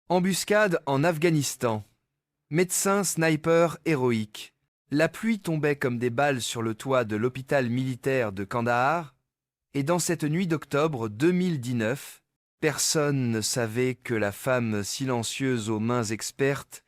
Embuscade en Afghanistan. Médecin sniper héroïque. La pluie tombait comme des balles sur le toit de l'hôpital militaire de Kandahar, et dans cette nuit d'octobre 2019, personne ne savait que la femme silencieuse aux mains expertes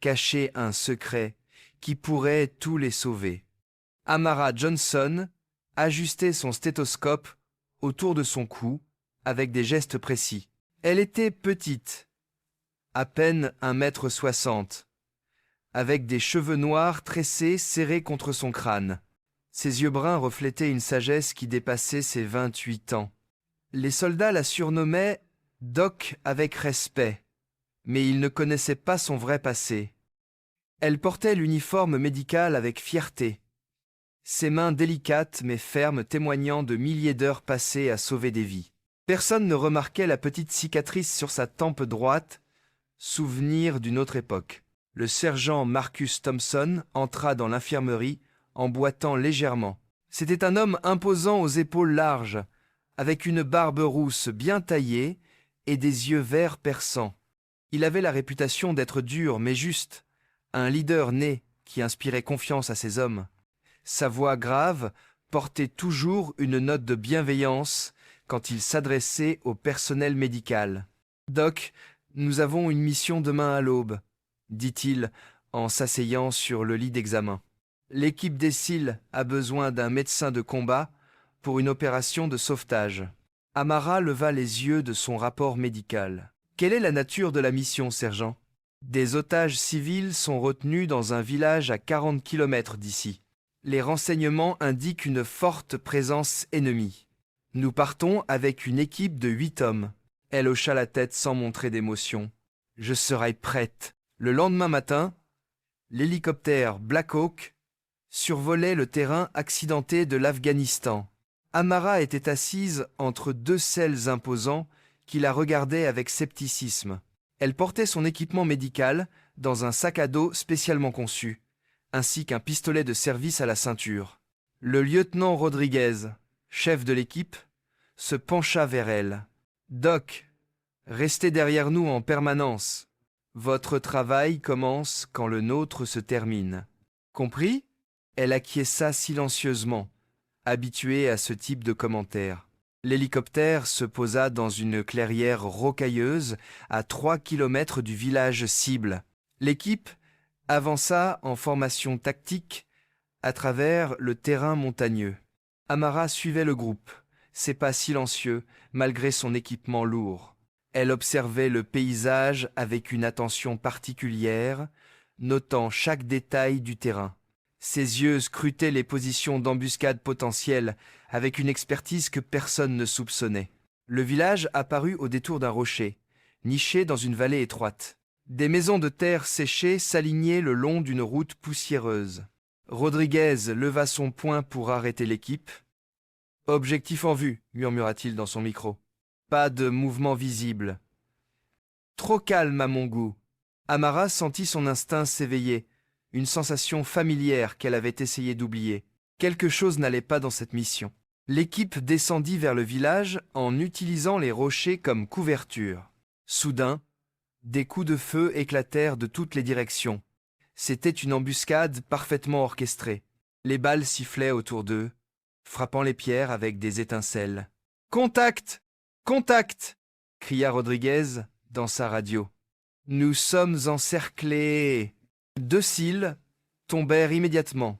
cachait un secret qui pourrait tous les sauver. Amara Johnson ajustait son stéthoscope autour de son cou avec des gestes précis. Elle était petite, à peine 1,60 m, avec des cheveux noirs tressés serrés contre son crâne. Ses yeux bruns reflétaient une sagesse qui dépassait ses 28 ans. Les soldats la surnommaient Doc avec respect, mais ils ne connaissaient pas son vrai passé. Elle portait l'uniforme médical avec fierté, ses mains délicates mais fermes témoignant de milliers d'heures passées à sauver des vies. Personne ne remarquait la petite cicatrice sur sa tempe droite, souvenir d'une autre époque. Le sergent Marcus Thompson entra dans l'infirmerie en boitant légèrement. C'était un homme imposant aux épaules larges, avec une barbe rousse bien taillée et des yeux verts perçants. Il avait la réputation d'être dur mais juste, un leader né qui inspirait confiance à ses hommes. Sa voix grave portait toujours une note de bienveillance quand il s'adressait au personnel médical. « Doc, nous avons une mission demain à l'aube », dit-il en s'asseyant sur le lit d'examen. L'équipe des SEAL a besoin d'un médecin de combat pour une opération de sauvetage. Amara leva les yeux de son rapport médical. Quelle est la nature de la mission, sergent? Des otages civils sont retenus dans un village à 40 km d'ici. Les renseignements indiquent une forte présence ennemie. Nous partons avec une équipe de 8 hommes. Elle hocha la tête sans montrer d'émotion. Je serai prête. Le lendemain matin, l'hélicoptère Black Hawk survolait le terrain accidenté de l'Afghanistan. Amara était assise entre deux selles imposants qui la regardaient avec scepticisme. Elle portait son équipement médical dans un sac à dos spécialement conçu, ainsi qu'un pistolet de service à la ceinture. Le lieutenant Rodriguez, chef de l'équipe, se pencha vers elle. « Doc, restez derrière nous en permanence. Votre travail commence quand le nôtre se termine. Compris ?» Elle acquiesça silencieusement, habituée à ce type de commentaires. L'hélicoptère se posa dans une clairière rocailleuse à 3 km du village cible. L'équipe avança en formation tactique à travers le terrain montagneux. Amara suivait le groupe, ses pas silencieux malgré son équipement lourd. Elle observait le paysage avec une attention particulière, notant chaque détail du terrain. Ses yeux scrutaient les positions d'embuscade potentielles avec une expertise que personne ne soupçonnait. Le village apparut au détour d'un rocher, niché dans une vallée étroite. Des maisons de terre séchées s'alignaient le long d'une route poussiéreuse. Rodriguez leva son poing pour arrêter l'équipe. « Objectif en vue », murmura-t-il dans son micro. Pas de mouvement visible. Trop calme à mon goût. Amara sentit son instinct s'éveiller, une sensation familière qu'elle avait essayé d'oublier. Quelque chose n'allait pas dans cette mission. L'équipe descendit vers le village en utilisant les rochers comme couverture. Soudain, des coups de feu éclatèrent de toutes les directions. C'était une embuscade parfaitement orchestrée. Les balles sifflaient autour d'eux, frappant les pierres avec des étincelles. « Contact! Contact !» cria Rodriguez dans sa radio. « Nous sommes encerclés !» 2 SEAL tombèrent immédiatement,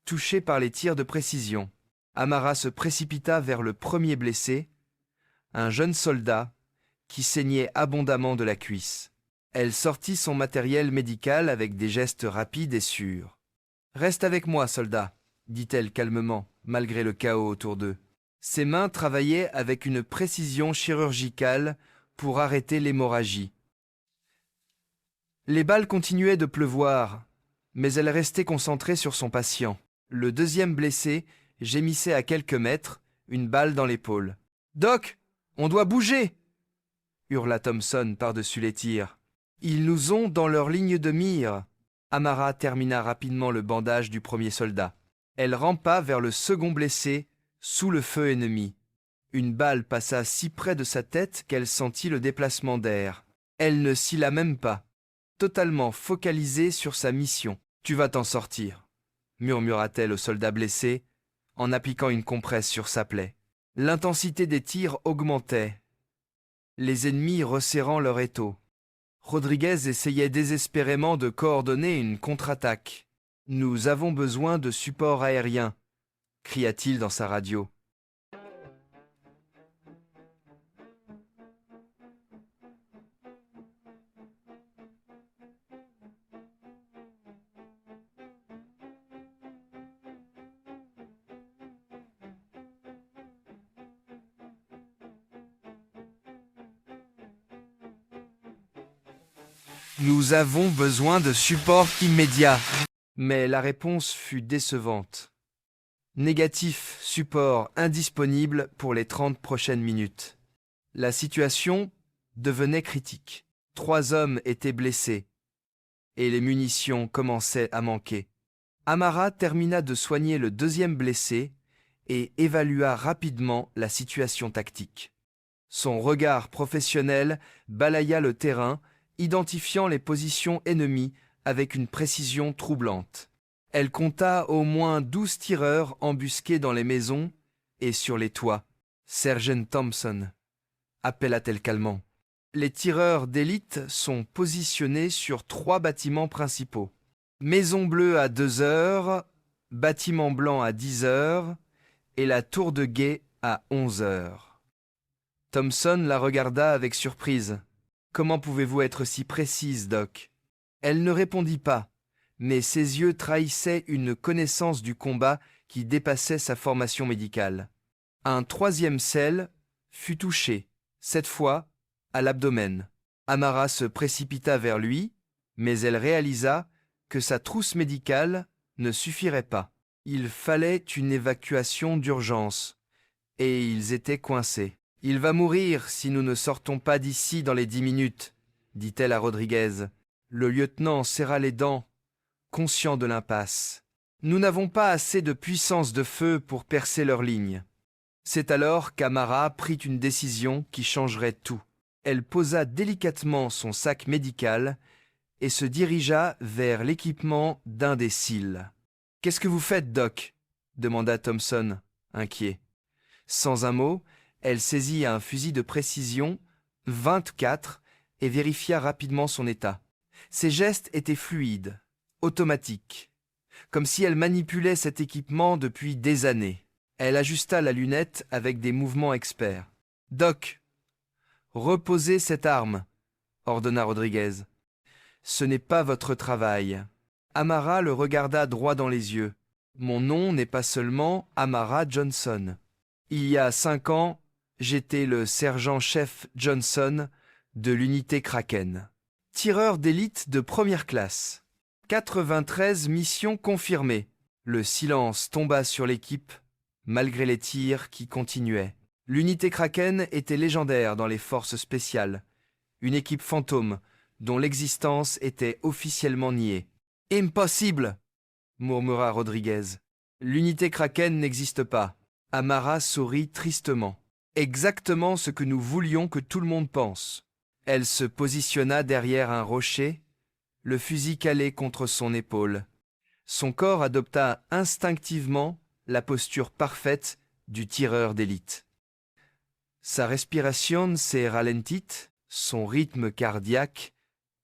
touchés par les tirs de précision. Amara se précipita vers le premier blessé, un jeune soldat qui saignait abondamment de la cuisse. Elle sortit son matériel médical avec des gestes rapides et sûrs. « Reste avec moi, soldat », dit-elle calmement, malgré le chaos autour d'eux. Ses mains travaillaient avec une précision chirurgicale pour arrêter l'hémorragie. Les balles continuaient de pleuvoir, mais elle restait concentrée sur son patient. Le deuxième blessé gémissait à quelques mètres, une balle dans l'épaule. « Doc, on doit bouger !» hurla Thompson par-dessus les tirs. « Ils nous ont dans leur ligne de mire !» Amara termina rapidement le bandage du premier soldat. Elle rampa vers le second blessé, sous le feu ennemi. Une balle passa si près de sa tête qu'elle sentit le déplacement d'air. Elle ne s'y la même pas, totalement focalisée sur sa mission. « Tu vas t'en sortir », murmura-t-elle au soldat blessé, en appliquant une compresse sur sa plaie. L'intensité des tirs augmentait, les ennemis resserrant leur étau. Rodriguez essayait désespérément de coordonner une contre-attaque. « Nous avons besoin de support aérien », cria-t-il dans sa radio. Nous avons besoin de support immédiat. Mais la réponse fut décevante. Négatif, support indisponible pour les 30 prochaines minutes. La situation devenait critique. 3 hommes étaient blessés et les munitions commençaient à manquer. Amara termina de soigner le 2e blessé et évalua rapidement la situation tactique. Son regard professionnel balaya le terrain, identifiant les positions ennemies avec une précision troublante. Elle compta au moins 12 tireurs embusqués dans les maisons et sur les toits. « Sergeant Thompson », appela-t-elle calmement. Les tireurs d'élite sont positionnés sur 3 bâtiments principaux. Maison Bleue à 2 heures, Bâtiment Blanc à 10 heures et la Tour de Guet à 11 heures. Thompson la regarda avec surprise. « Comment pouvez-vous être si précise, Doc ?» Elle ne répondit pas, mais ses yeux trahissaient une connaissance du combat qui dépassait sa formation médicale. Un 3e selle fut touché, cette fois à l'abdomen. Amara se précipita vers lui, mais elle réalisa que sa trousse médicale ne suffirait pas. Il fallait une évacuation d'urgence, et ils étaient coincés. « Il va mourir si nous ne sortons pas d'ici dans les 10 minutes, » dit-elle à Rodriguez. Le lieutenant serra les dents, conscient de l'impasse. « Nous n'avons pas assez de puissance de feu pour percer leur ligne. » C'est alors qu'Amara prit une décision qui changerait tout. Elle posa délicatement son sac médical et se dirigea vers l'équipement d'un des SEAL. « Qu'est-ce que vous faites, Doc ?» demanda Thompson, inquiet. Sans un mot, elle saisit un fusil de précision 24 et vérifia rapidement son état. Ses gestes étaient fluides, automatiques, comme si elle manipulait cet équipement depuis des années. Elle ajusta la lunette avec des mouvements experts. « Doc, reposez cette arme, » ordonna Rodriguez. « Ce n'est pas votre travail. » Amara le regarda droit dans les yeux. « Mon nom n'est pas seulement Amara Johnson. Il y a 5 ans, j'étais le sergent-chef Johnson de l'unité Kraken. Tireur d'élite de première classe. 93 missions confirmées. » Le silence tomba sur l'équipe, malgré les tirs qui continuaient. L'unité Kraken était légendaire dans les forces spéciales. Une équipe fantôme dont l'existence était officiellement niée. « Impossible !» murmura Rodriguez. « L'unité Kraken n'existe pas. » Amara sourit tristement. « Exactement ce que nous voulions que tout le monde pense. » Elle se positionna derrière un rocher, le fusil calé contre son épaule. Son corps adopta instinctivement la posture parfaite du tireur d'élite. Sa respiration s'est ralentit, son rythme cardiaque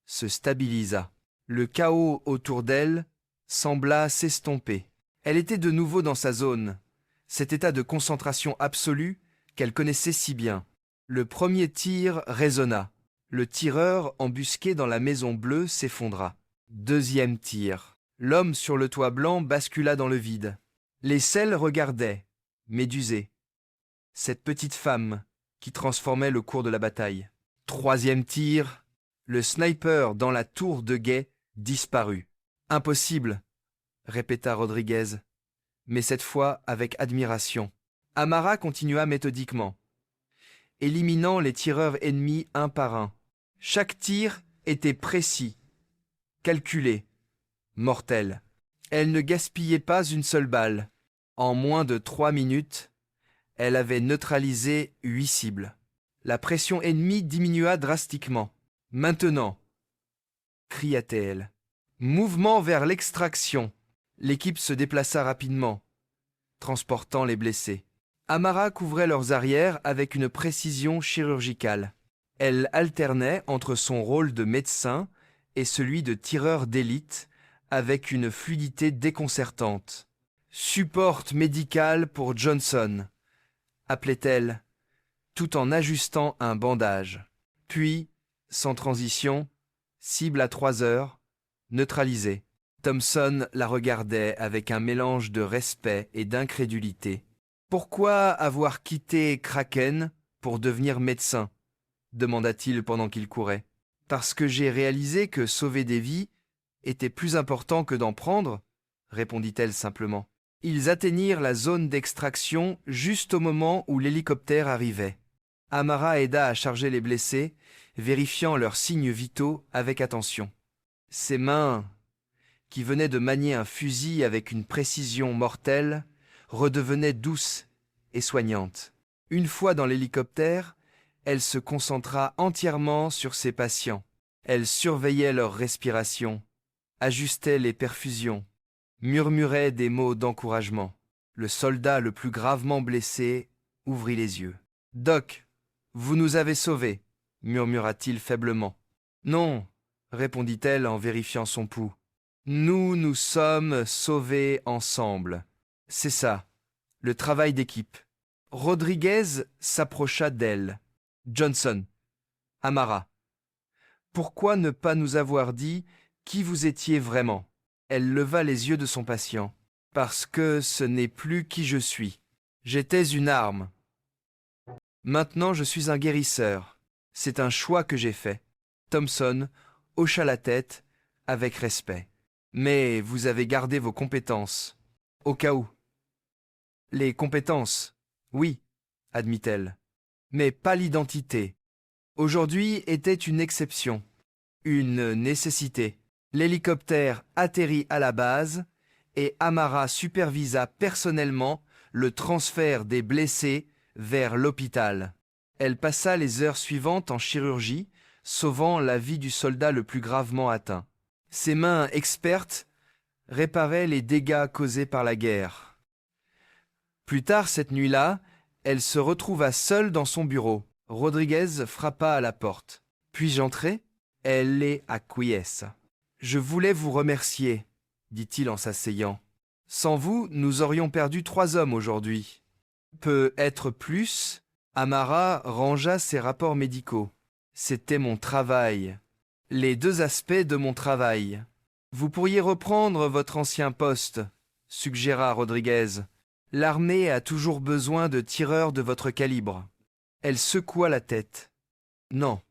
se stabilisa. Le chaos autour d'elle sembla s'estomper. Elle était de nouveau dans sa zone, cet état de concentration absolue qu'elle connaissait si bien. Le premier tir résonna. Le tireur embusqué dans la maison bleue s'effondra. 2e tir. L'homme sur le toit blanc bascula dans le vide. Les selles regardaient, médusées, cette petite femme qui transformait le cours de la bataille. 3e tir. Le sniper dans la tour de guet disparut. « Impossible !» répéta Rodriguez, mais cette fois avec admiration. Amara continua méthodiquement, éliminant les tireurs ennemis un par un. Chaque tir était précis, calculé, mortel. Elle ne gaspillait pas une seule balle. En moins de 3 minutes, elle avait neutralisé 8 cibles. La pression ennemie diminua drastiquement. Maintenant, cria-t-elle. Mouvement vers l'extraction. L'équipe se déplaça rapidement, transportant les blessés. Amara couvrait leurs arrières avec une précision chirurgicale. Elle alternait entre son rôle de médecin et celui de tireur d'élite avec une fluidité déconcertante. « Support médical pour Johnson », appelait-elle, tout en ajustant un bandage. Puis, sans transition, cible à 3 heures, neutralisée. Thompson la regardait avec un mélange de respect et d'incrédulité. « Pourquoi avoir quitté Kraken pour devenir médecin ?» demanda-t-il pendant qu'il courait. « Parce que j'ai réalisé que sauver des vies était plus important que d'en prendre, » répondit-elle simplement. Ils atteignirent la zone d'extraction juste au moment où l'hélicoptère arrivait. Amara aida à charger les blessés, vérifiant leurs signes vitaux avec attention. Ses mains, qui venaient de manier un fusil avec une précision mortelle, redevenaient douces et soignantes. Une fois dans l'hélicoptère, elle se concentra entièrement sur ses patients. Elle surveillait leur respiration, ajustait les perfusions, murmurait des mots d'encouragement. Le soldat le plus gravement blessé ouvrit les yeux. « Doc, vous nous avez sauvés, » murmura-t-il faiblement. « Non, » répondit-elle en vérifiant son pouls. « Nous sommes sauvés ensemble. C'est ça, le travail d'équipe. » Rodriguez s'approcha d'elle. « Johnson, Amara, pourquoi ne pas nous avoir dit qui vous étiez vraiment ?» Elle leva les yeux de son patient. « Parce que ce n'est plus qui je suis. J'étais une arme. Maintenant je suis un guérisseur. C'est un choix que j'ai fait. » Thompson hocha la tête avec respect. « Mais vous avez gardé vos compétences. Au cas où. »« Les compétences, oui, » admit-elle. « Mais pas l'identité. Aujourd'hui était une exception. Une nécessité. » L'hélicoptère atterrit à la base et Amara supervisa personnellement le transfert des blessés vers l'hôpital. Elle passa les heures suivantes en chirurgie, sauvant la vie du soldat le plus gravement atteint. Ses mains expertes réparaient les dégâts causés par la guerre. Plus tard cette nuit-là, elle se retrouva seule dans son bureau. Rodriguez frappa à la porte. « Puis-je entrer ?» Elle les acquiesça. « Je voulais vous remercier, » dit-il en s'asseyant. « Sans vous, nous aurions perdu 3 hommes aujourd'hui. » Peut être plus. Amara rangea ses rapports médicaux. « C'était mon travail. Les 2 aspects de mon travail. »« Vous pourriez reprendre votre ancien poste, » suggéra Rodriguez. « L'armée a toujours besoin de tireurs de votre calibre. » Elle secoua la tête. « Non,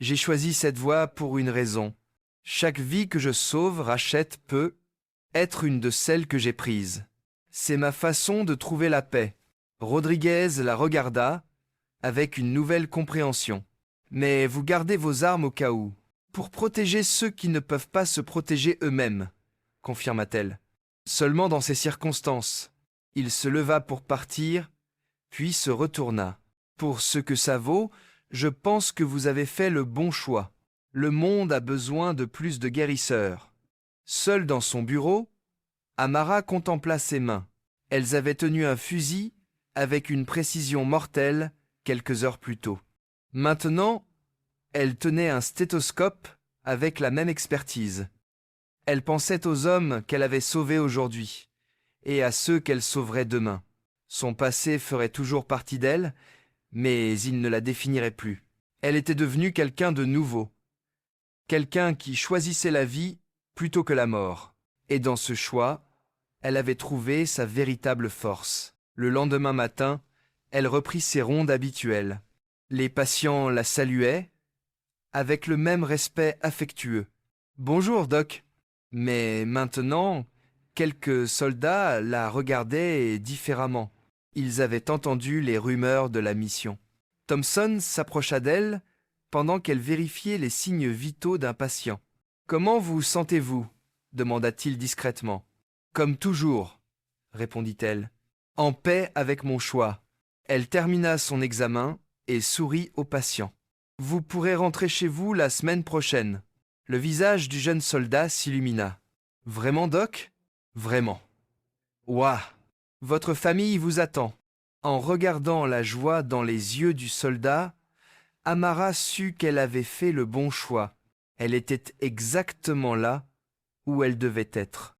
j'ai choisi cette voie pour une raison. Chaque vie que je sauve, rachète, peut être une de celles que j'ai prises. C'est ma façon de trouver la paix. » Rodriguez la regarda avec une nouvelle compréhension. « Mais vous gardez vos armes au cas où, pour protéger ceux qui ne peuvent pas se protéger eux-mêmes, » confirma-t-elle. « Seulement dans ces circonstances. » Il se leva pour partir, puis se retourna. « Pour ce que ça vaut, je pense que vous avez fait le bon choix. Le monde a besoin de plus de guérisseurs. » Seule dans son bureau, Amara contempla ses mains. Elles avaient tenu un fusil avec une précision mortelle quelques heures plus tôt. Maintenant, elle tenait un stéthoscope avec la même expertise. Elle pensait aux hommes qu'elle avait sauvés aujourd'hui et à ceux qu'elle sauverait demain. Son passé ferait toujours partie d'elle, mais il ne la définirait plus. Elle était devenue quelqu'un de nouveau. Quelqu'un qui choisissait la vie plutôt que la mort. Et dans ce choix, elle avait trouvé sa véritable force. Le lendemain matin, elle reprit ses rondes habituelles. Les patients la saluaient avec le même respect affectueux. « Bonjour, Doc. » Mais maintenant, quelques soldats la regardaient différemment. Ils avaient entendu les rumeurs de la mission. Thompson s'approcha d'elle pendant qu'elle vérifiait les signes vitaux d'un patient. « Comment vous sentez-vous » demanda-t-il discrètement. « Comme toujours, » répondit-elle. « En paix avec mon choix. » Elle termina son examen et sourit au patient. « Vous pourrez rentrer chez vous la semaine prochaine. Le visage du jeune soldat s'illumina. Vraiment, Doc? Vraiment. Ouah! Votre famille vous attend. En regardant la joie dans les yeux du soldat, Amara sut qu'elle avait fait le bon choix. Elle était exactement là où elle devait être.